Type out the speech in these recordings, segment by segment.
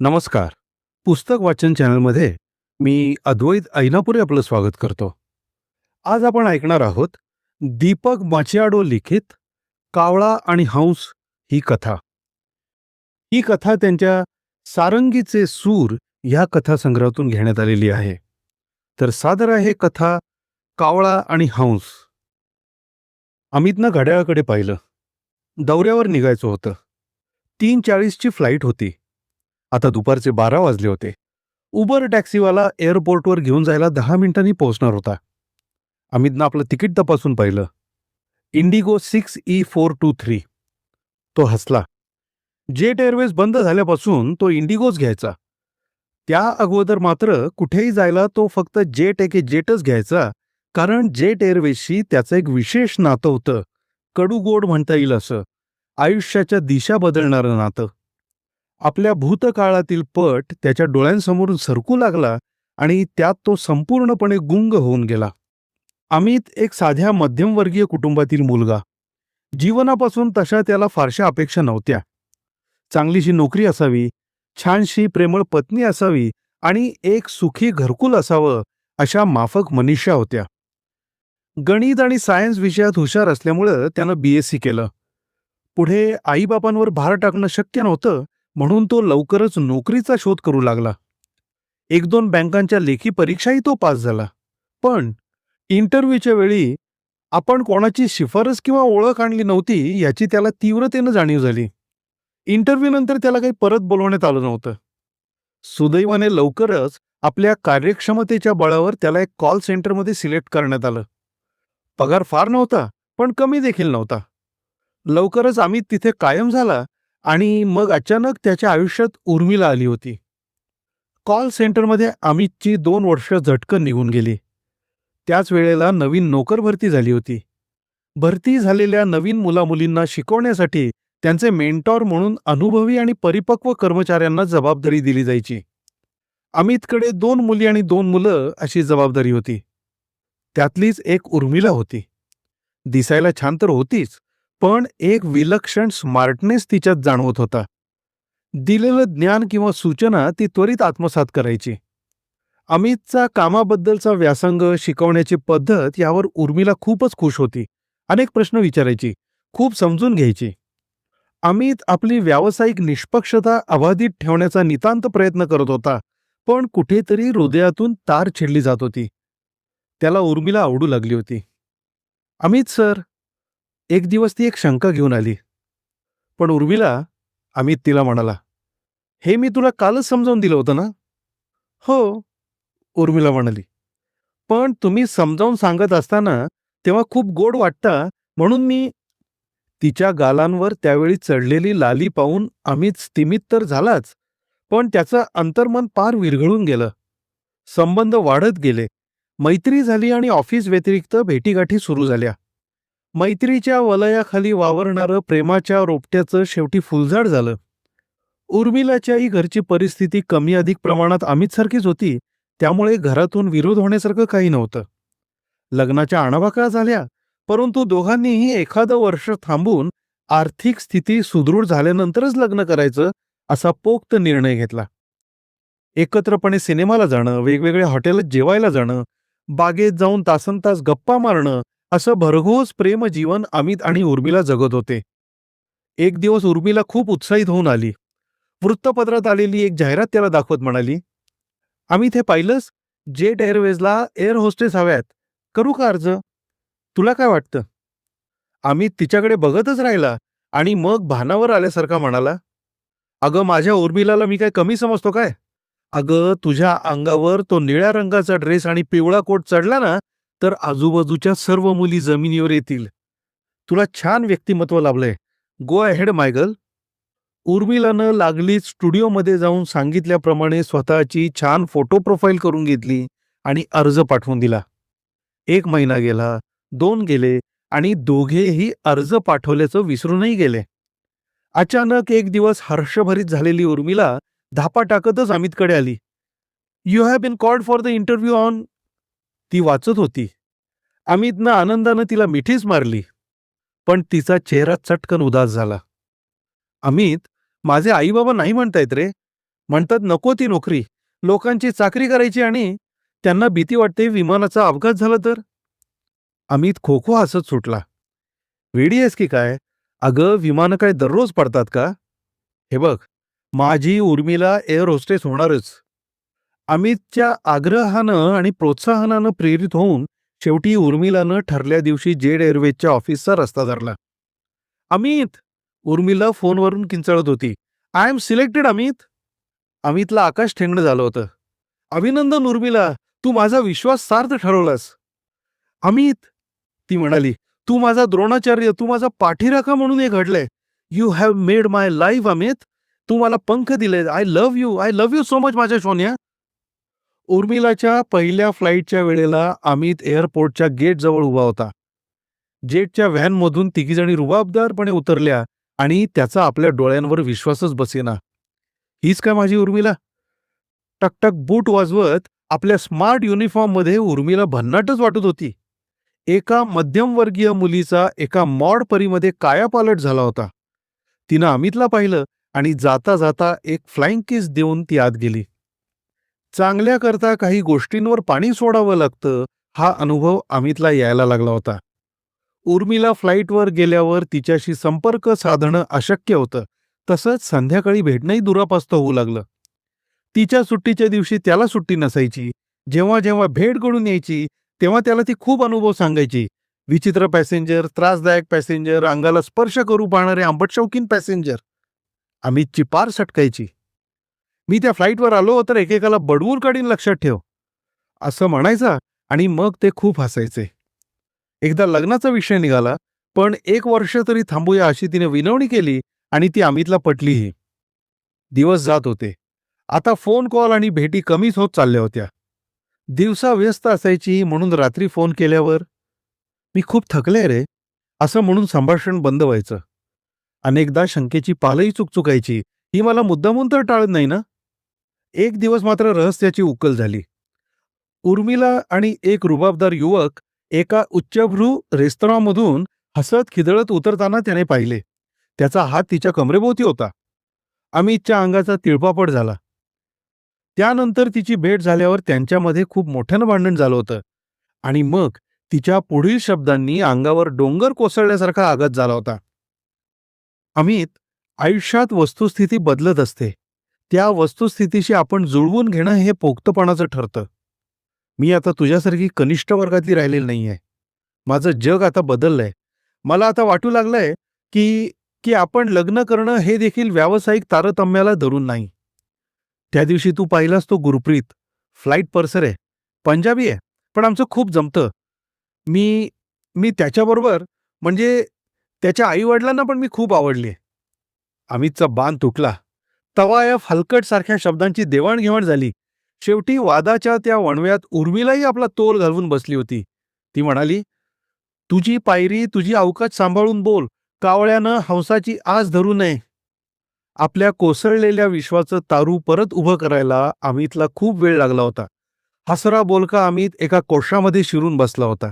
नमस्कार. पुस्तक वाचन चॅनलमध्ये मी अद्वैत ऐनापुरे आपलं स्वागत करतो. आज आपण ऐकणार आहोत दीपक माचियाडो लिखित कावळा आणि हंस ही कथा. ही कथा त्यांच्या सारंगीचे सूर ह्या कथासंग्रहातून घेण्यात आलेली आहे. तर सादर आहे कथा कावळा आणि हंस. अमितनं घड्याळाकडे पाहिलं. दौऱ्यावर निघायचं होतं. 3:40ची फ्लाईट होती. आता दुपारचे 12 वाजले होते. उबर टॅक्सीवाला एअरपोर्टवर घेऊन जायला 10 मिनिटांनी पोहोचणार होता. अमितनं आपलं तिकीट तपासून पाहिलं. Indigo 6E423. तो हसला. जेट एअरवेज बंद झाल्यापासून तो इंडिगोच घ्यायचा. त्या अगोदर मात्र कुठेही जायला तो फक्त जेटच घ्यायचा, कारण जेट एअरवेजशी त्याचं एक विशेष नातं होतं. कडूगोड म्हणता येईल असं. आयुष्याच्या दिशा बदलणारं नातं. आपल्या भूतकाळातील पट त्याच्या डोळ्यांसमोरून सरकू लागला आणि त्यात तो संपूर्णपणे गुंग होऊन गेला. अमित एक साध्या मध्यमवर्गीय कुटुंबातील मुलगा. जीवनापासून तशा त्याला फारशा अपेक्षा नव्हत्या. चांगलीशी नोकरी असावी, छानशी प्रेमळ पत्नी असावी आणि एक सुखी घरकुल असावं, अशा माफक मनीषा होत्या. गणित आणि सायन्स विषयात हुशार असल्यामुळं त्यानं BSc केलं. पुढे आईबापांवर भार टाकणं शक्य नव्हतं, म्हणून तो लवकरच नोकरीचा शोध करू लागला. 1-2 बँकांच्या लेखी परीक्षाही तो पास झाला. पण इंटरव्ह्यूच्या वेळी आपण कोणाची शिफारस किंवा ओळख आणली नव्हती याची त्याला तीव्रतेनं जाणीव झाली. इंटरव्ह्यूनंतर त्याला काही परत बोलवण्यात आलं नव्हतं. सुदैवाने लवकरच आपल्या कार्यक्षमतेच्या बळावर त्याला एक कॉल सेंटरमध्ये सिलेक्ट करण्यात आलं. पगार फार नव्हता, पण कमी देखील नव्हता. लवकरच अमित तिथे कायम झाला आणि मग अचानक त्याच्या आयुष्यात उर्मिला आली होती. कॉल सेंटरमध्ये अमितची 2 वर्ष झटकन निघून गेली. त्याच वेळेला नवीन नोकर भरती झाली होती. भरती झालेल्या नवीन मुलामुलींना शिकवण्यासाठी त्यांचे मेंटॉर म्हणून अनुभवी आणि परिपक्व कर्मचाऱ्यांना जबाबदारी दिली जायची. अमितकडे 2 मुली आणि 2 मुलं अशी जबाबदारी होती. त्यातलीच एक उर्मिला होती. दिसायला छान तर होतीच, पण एक विलक्षण स्मार्टनेस तिच्यात जाणवत होता. दिलेलं ज्ञान किंवा सूचना ती त्वरित आत्मसात करायची. अमितचा कामाबद्दलचा व्यासंग, शिकवण्याची पद्धत यावर उर्मिला खूपच खुश होती. अनेक प्रश्न विचारायची, खूप समजून घ्यायची. अमित आपली व्यावसायिक निष्पक्षता अबाधित ठेवण्याचा नितांत प्रयत्न करत होता, पण कुठेतरी हृदयातून तार छेडली जात होती. त्याला उर्मिला आवडू लागली होती. "अमित सर," एक दिवस ती एक शंका घेऊन आली. "पण उर्मिला," अमित तिला म्हणाला, "हे मी तुला कालच समजावून दिलं होतं ना?" "हो," उर्मिला म्हणाली. "पण तुम्ही समजावून सांगत असताना तेव्हा खूप गोड वाटता, म्हणून मी." तिच्या गालांवर त्यावेळी चढलेली लाली पाहून अमित स्तिमित तर झालाच, पण त्याचं अंतर्मन पार विरघळून गेलं. संबंध वाढत गेले. मैत्री झाली आणि ऑफिस व्यतिरिक्त भेटीगाठी सुरू झाल्या. मैत्रीच्या वलयाखाली वावरणारं प्रेमाच्या रोपट्याचं शेवटी फुलझाड झालं. उर्मिलाच्याही घरची परिस्थिती कमी अधिक प्रमाणात अमितसारखीच होती, त्यामुळे घरातून विरोध होण्यासारखं काही नव्हतं. लग्नाच्या आणाभाका झाल्या, परंतु दोघांनीही एखादं वर्ष थांबून आर्थिक स्थिती सुदृढ झाल्यानंतरच लग्न करायचं असा पोक्त निर्णय घेतला. एकत्रपणे सिनेमाला जाणं, वेगवेगळ्या हॉटेलात जेवायला जाणं, बागेत जाऊन तासनतास गप्पा मारणं, असं भरघोस प्रेमजीवन अमित आणि उर्मिला जगत होते. एक दिवस उर्मिला खूप उत्साहित होऊन आली. वृत्तपत्रात आलेली एक जाहिरात त्याला दाखवत म्हणाली, "अमित, हे पाहिलंस? जेट एअरवेजला एअर होस्टेस हव्यात. करू का अर्ज? तुला काय वाटतं?" अमित तिच्याकडे बघतच राहिला आणि मग भानावर आल्यासारखा म्हणाला, "अगं, माझ्या उर्मिलाला मी काय कमी समजतो काय? अगं, तुझ्या अंगावर तो निळ्या रंगाचा ड्रेस आणि पिवळा कोट चढला ना, तर आजूबाजूच्या सर्व मुली जमिनीवर येतील. तुला छान व्यक्तिमत्व लाभलंय. गो अहेड माय गर्ल." उर्मिलानं लागलीच स्टुडिओमध्ये जाऊन सांगितल्याप्रमाणे स्वतःची छान फोटो प्रोफाईल करून घेतली आणि अर्ज पाठवून दिला. 1 महिना गेला, 2 गेले आणि दोघेही अर्ज पाठवल्याचं विसरूनही गेले. अचानक एक दिवस हर्षभरीत झालेली उर्मिला धापा टाकतच अमितकडे आली. "You have been called for the interview on." ती वाचत होती. अमितनं आनंदानं तिला मिठीच मारली, पण तिचा चेहरा चटकन उदास झाला. "अमित, माझे आईबाबा नाही म्हणतायत रे. म्हणतात नको ती नोकरी, लोकांची चाकरी करायची आणि त्यांना भीती वाटते विमानाचा अपघात झाला तर. अमित खो खो हसत सुटला. वेडी आहेस की काय? अगं विमानं काय दररोज पडतात का? हे बघ, माझी उर्मिला एअर होस्टेस होणारच. अमितच्या आग्रहानं आणि प्रोत्साहनानं प्रेरित होऊन शेवटी उर्मिलानं ठरल्या दिवशी जेट एअरवेजच्या ऑफिसचा रस्ता धरला. अमित! उर्मिला फोनवरून किंचाळत होती. I am selected Amit. अमितला आकाश ठेंगणं झालं होतं. अभिनंदन उर्मिला, तू माझा विश्वास सार्थ ठरवलास. अमित, ती म्हणाली, तू माझा द्रोणाचार्य, तू माझा पाठीराखा म्हणून हे घडलंय. You have made my life Amit. तू मला पंख दिले. I love you so much माझ्या सोन्या. उर्मिलाच्या पहिल्या फ्लाईटच्या वेळेला अमित एअरपोर्टच्या गेटजवळ उभा होता. जेटच्या व्हॅनमधून तिघीजणी रुबाबदारपणे उतरल्या आणि त्याचा आपल्या डोळ्यांवर विश्वासच बसेना. हीच काय माझी उर्मिला? टकटक बूट वाजवत आपल्या स्मार्ट युनिफॉर्ममध्ये उर्मिला भन्नाटच वाटत होती. एका मध्यमवर्गीय मुलीचा एका मॉड परीमध्ये कायापालट झाला होता. तिनं अमितला पाहिलं आणि जाता जाता एक फ्लाइंग किस देऊन ती आत गेली. चांगल्याकरता काही गोष्टींवर पाणी सोडावं लागतं, हा अनुभव अमितला यायला लागला होता. उर्मिला फ्लाईटवर गेल्यावर तिच्याशी संपर्क साधणं अशक्य होतं. तसंच संध्याकाळी भेटणंही दुरापास्त होऊ लागलं. तिच्या सुट्टीच्या दिवशी त्याला सुट्टी नसायची. जेव्हा जेव्हा भेट घडून यायची तेव्हा त्याला ती खूप अनुभव सांगायची. विचित्र पॅसेंजर, त्रासदायक पॅसेंजर, अंगाला स्पर्श करू पाहणारे आंबट शौकीन पॅसेंजर. अमितची पार सटकायची. मी त्या फ्लाईटवर आलो तर एकेकाला बडवून काढीन लक्षात ठेव, असं म्हणायचा आणि मग ते खूप हसायचे. एकदा लग्नाचा विषय निघाला, पण 1 वर्ष तरी थांबूया अशी तिने विनवणी केली आणि ती अमितला पटलीही. दिवस जात होते. आता फोन कॉल आणि भेटी कमीच होत चालल्या होत्या. दिवसा व्यस्त असायची म्हणून रात्री फोन केल्यावर, मी खूप थकले रे, असं म्हणून संभाषण बंद व्हायचं. अनेकदा शंकेची पालही चुकचुकायची, ही मला मुद्दामून तर टाळत नाही ना? एक दिवस मात्र रहस्याची उकल झाली. उर्मिला आणि एक रुबाबदार युवक एका उच्चभ्रू रेस्तराँमधून हसत खिदळत उतरताना त्याने पाहिले. त्याचा हात तिच्या कमरेभोवती होता. अमितच्या अंगाचा तिळपापड झाला. त्यानंतर तिची भेट झाल्यावर त्यांच्यामध्ये खूप मोठ्यानं भांडण झालं होतं आणि मग तिच्या पुढील शब्दांनी अंगावर डोंगर कोसळल्यासारखा आघात झाला होता. अमित, आयुष्यात वस्तुस्थिती बदलत असते. त्या वस्तुस्थितीशी आपण जुळवून घेणं हे पोक्तपणाचं ठरतं. मी आता तुझ्यासारखी कनिष्ठ वर्गातली राहिलेली नाहीये. माझं जग आता बदललंय. मला आता वाटू लागलंय की की आपण लग्न करणं हे देखील व्यावसायिक तारतम्याला धरून नाही. त्या दिवशी तू पाहिलास तो गुरप्रीत, फ्लाईट पर्सर आहे, पंजाबी आहे, पण आमचं खूप जमतं. मी मी त्याच्याबरोबर, म्हणजे त्याच्या आईवडिलांना पण मी खूप आवडली. अमितचा बाण तुटला. तवायफ हलकट सारख्या शब्दांची देवाणघेवाण झाली. शेवटी वादाच्या त्या वणव्यात उर्मिलाही आपला तोल घालवून बसली होती. ती म्हणाली, तुझी पायरी, तुझी अवकाश सांभाळून बोल. कावळ्यानं हंसाची आस धरू नये. आपल्या कोसळलेल्या विश्वाचं तारू परत उभं करायला अमितला खूप वेळ लागला होता. हसरा बोलका अमित एका कोशामध्ये शिरून बसला होता.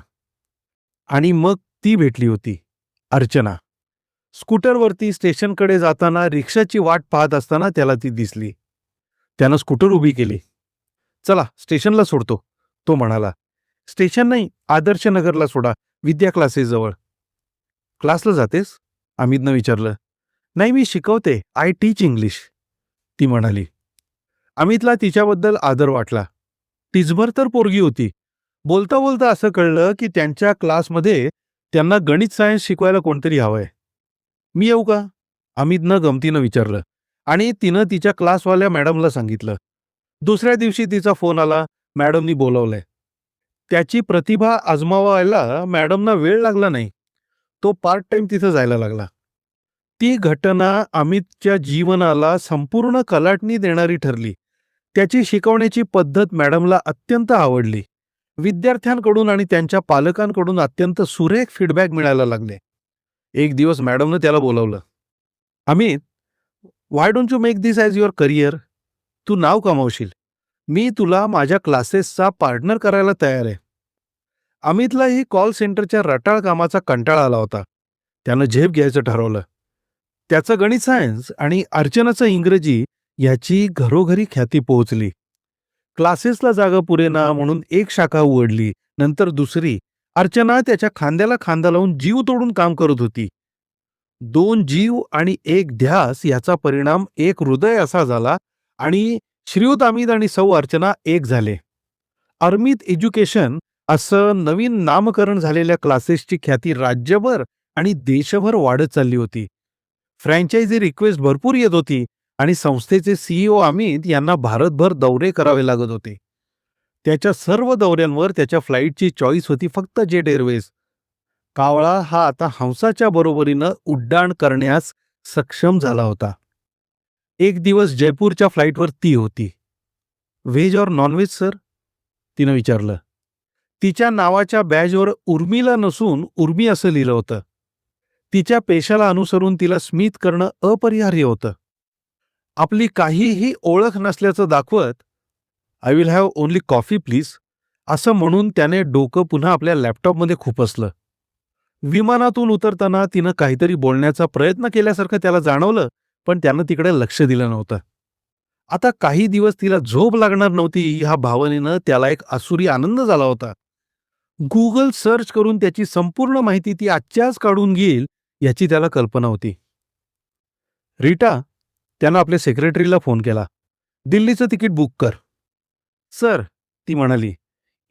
आणि मग ती भेटली होती, अर्चना. स्कूटरवरती स्टेशनकडे जाताना रिक्षाची वाट पाहत असताना त्याला ती दिसली. त्यानं स्कूटर उभी केली. चला स्टेशनला सोडतो, तो म्हणाला. स्टेशन नाही, आदर्श नगरला सोडा, विद्या क्लासेसजवळ. क्लासला जातेस? अमितनं विचारलं. नाही, मी शिकवते, आय टीच इंग्लिश, ती म्हणाली. अमितला तिच्याबद्दल आदर वाटला. टिचभर तर पोरगी होती. बोलता बोलता असं कळलं की त्यांच्या क्लासमध्ये त्यांना गणित सायन्स शिकवायला कोणतरी हवंय. मी येऊ का? अमितनं गमतीनं विचारलं आणि तिनं तिच्या क्लासवाल्या मॅडमला सांगितलं. दुसऱ्या दिवशी तिचा फोन आला, मॅडमनी बोलवलंय. त्याची प्रतिभा आजमावायला मॅडमना वेळ लागला नाही. तो पार्ट टाइम तिथं जायला लागला. ती घटना अमितच्या जीवनाला संपूर्ण कलाटणी देणारी ठरली. त्याची शिकवण्याची पद्धत मॅडमला अत्यंत आवडली. विद्यार्थ्यांकडून आणि त्यांच्या पालकांकडून अत्यंत सुरेख फीडबॅक मिळायला लागले. एक दिवस मॅडमनं त्याला बोलावलं. Amit, why don't you make this as your career? तू नाव कमावशील. मी तुला माझ्या क्लासेसचा पार्टनर करायला तयार आहे. अमितलाही कॉल सेंटरच्या रटाळ कामाचा कंटाळा आला होता. त्यानं झेप घ्यायचं ठरवलं. त्याचं गणित सायन्स आणि अर्चनाचं इंग्रजी याची घरोघरी ख्याती पोहोचली. क्लासेसला जागा पुरेना म्हणून एक शाखा उघडली, नंतर दुसरी. अर्चना त्याच्या खांद्याला खांदा लावून जीव तोडून काम करत होती. 2 जीव आणि 1 ध्यास याचा परिणाम एक हृदय असा झाला आणि श्रीयुत अमित आणि सौ अर्चना एक झाले. अमित एज्युकेशन असं नवीन नामकरण झालेल्या क्लासेसची ख्याती राज्यभर आणि देशभर वाढत चालली होती. फ्रँचायझी रिक्वेस्ट भरपूर येत होती आणि संस्थेचे सीईओ अमित यांना भारतभर दौरे करावे लागत होते. त्याच्या सर्व दौऱ्यांवर त्याच्या फ्लाईटची चॉईस होती फक्त जेट एअरवेज. कावळा हा आता हंसाच्या बरोबरीनं उड्डाण करण्यास सक्षम झाला होता. एक दिवस जयपूरच्या फ्लाईटवर ती होती. व्हेज और नॉनव्हेज सर? तिनं विचारलं. तिच्या नावाच्या बॅजवर उर्मिला नसून उर्मी असं लिहिलं होतं. तिच्या पेशाला अनुसरून तिला स्मित करणं अपरिहार्य होतं. आपली काहीही ओळख नसल्याचं दाखवत, I will have only coffee please, असं म्हणून त्याने डोकं पुन्हा आपल्या लॅपटॉपमध्ये खुपसलं. विमानातून उतरताना तिनं काहीतरी बोलण्याचा प्रयत्न केल्यासारखं त्याला जाणवलं, पण त्यानं तिकडे लक्ष दिलं नव्हतं. आता काही दिवस तिला झोप लागणार नव्हती ह्या भावनेनं त्याला एक आसुरी आनंद झाला होता. गुगल सर्च करून त्याची संपूर्ण माहिती ती आजच्याच काढून घेईल याची त्याला कल्पना होती. रीटा, त्यानं आपल्या सेक्रेटरीला फोन केला. दिल्लीचं तिकीट बुक कर. सर, ती म्हणाली,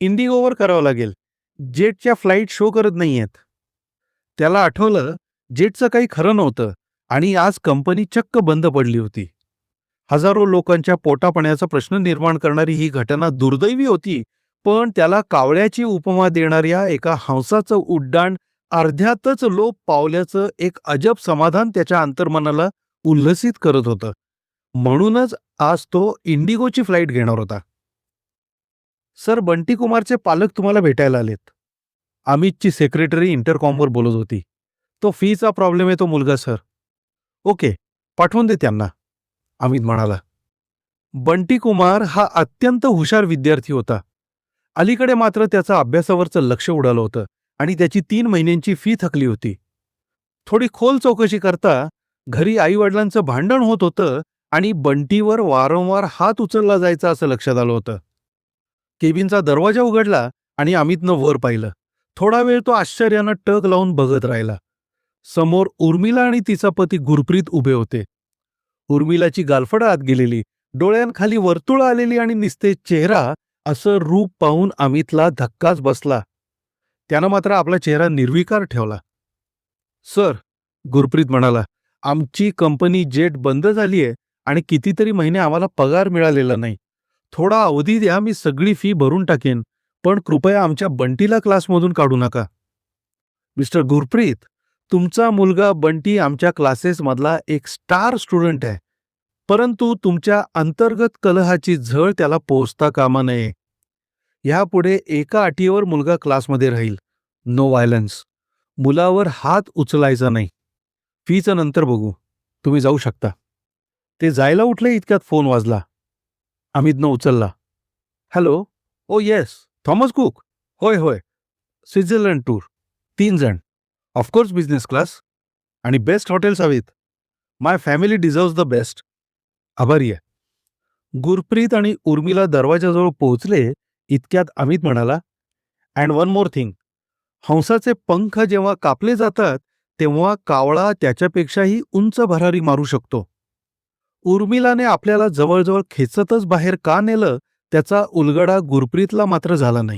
इंडिगोवर करावं लागेल. जेटच्या फ्लाईट शो करत नाहीयेत. त्याला आठवलं जेटचं काही खरं नव्हतं आणि आज कंपनी चक्क बंद पडली होती. हजारो लोकांच्या पोटापाण्याचा प्रश्न निर्माण करणारी ही घटना दुर्दैवी होती, पण त्याला कावळ्याची उपमा देणाऱ्या एका हंसाचं उड्डाण अर्ध्यातच लोप पावल्याचं एक अजब समाधान त्याच्या अंतर्मनाला उल्हसित करत होतं. म्हणूनच आज तो इंडिगोची फ्लाईट घेणार होता. सर, बंटी कुमारचे पालक तुम्हाला भेटायला आलेत. अमितची सेक्रेटरी इंटरकॉमवर बोलत होती. तो फीचा प्रॉब्लेम आहे तो मुलगा सर. ओके, पाठवून दे त्यांना, अमित म्हणाला. बंटी कुमार हा अत्यंत हुशार विद्यार्थी होता. अलीकडे मात्र त्याचा अभ्यासावरचं लक्ष उडालं होतं आणि त्याची 3 महिन्यांची फी थकली होती. थोडी खोल चौकशी करता घरी आईवडिलांचं भांडण होत होतं आणि बंटीवर वारंवार हात उचलला जायचा असं लक्षात आलं होतं. केबिनचा दरवाजा उघडला आणि अमितनं वर पाहिलं. थोडा वेळ तो आश्चर्यानं टक लावून बघत राहिला. समोर उर्मिला आणि तिचा पती गुरप्रीत उभे होते. उर्मिलाची गालफडं आत गेलेली, डोळ्यांखाली वर्तुळ आलेली आणि निस्तेज चेहरा असं रूप पाहून अमितला धक्काच बसला. त्यानं मात्र आपला चेहरा निर्विकार ठेवला. सर, गुरप्रीत म्हणाला, आमची कंपनी जेट बंद झालीये आणि कितीतरी महिने आम्हाला पगार मिळालेला नाही. थोडा अवधी द्या, मी सगळी फी भरून टाकेन, पण कृपया आमच्या बंटीला क्लासमधून काढू नका. मिस्टर गुरप्रीत, तुमचा मुलगा बंटी आमच्या क्लासेसमधला एक स्टार स्टुडंट आहे, परंतु तुमच्या अंतर्गत कलहाची झळ त्याला पोचता कामा नये. ह्यापुढे एका अटीवर मुलगा क्लासमध्ये राहील. No violence. मुलावर हात उचलायचा नाही. फीचं नंतर बघू. तुम्ही जाऊ शकता. ते जायला उठले इतक्यात फोन वाजला. अमितनं उचलला. हॅलो. ओ येस, थॉमस कुक. होय होय, स्वित्झर्लंड टूर. 3 जण. ऑफकोर्स बिझनेस क्लास आणि बेस्ट हॉटेल्स हवीत. माय फॅमिली डिझर्व्स द बेस्ट. आभारी आहे. गुरप्रीत आणि उर्मिला दरवाजाजवळ पोहोचले इतक्यात अमित म्हणाला, अँड वन मोर थिंग. हंसाचे पंख जेव्हा कापले जातात तेव्हा कावळा त्याच्यापेक्षाही उंच भरारी मारू शकतो. उर्मिलाने आपल्याला जवळजवळ खेचतच बाहेर का नेलं त्याचा उलगडा गुरप्रीतला मात्र झाला नाही.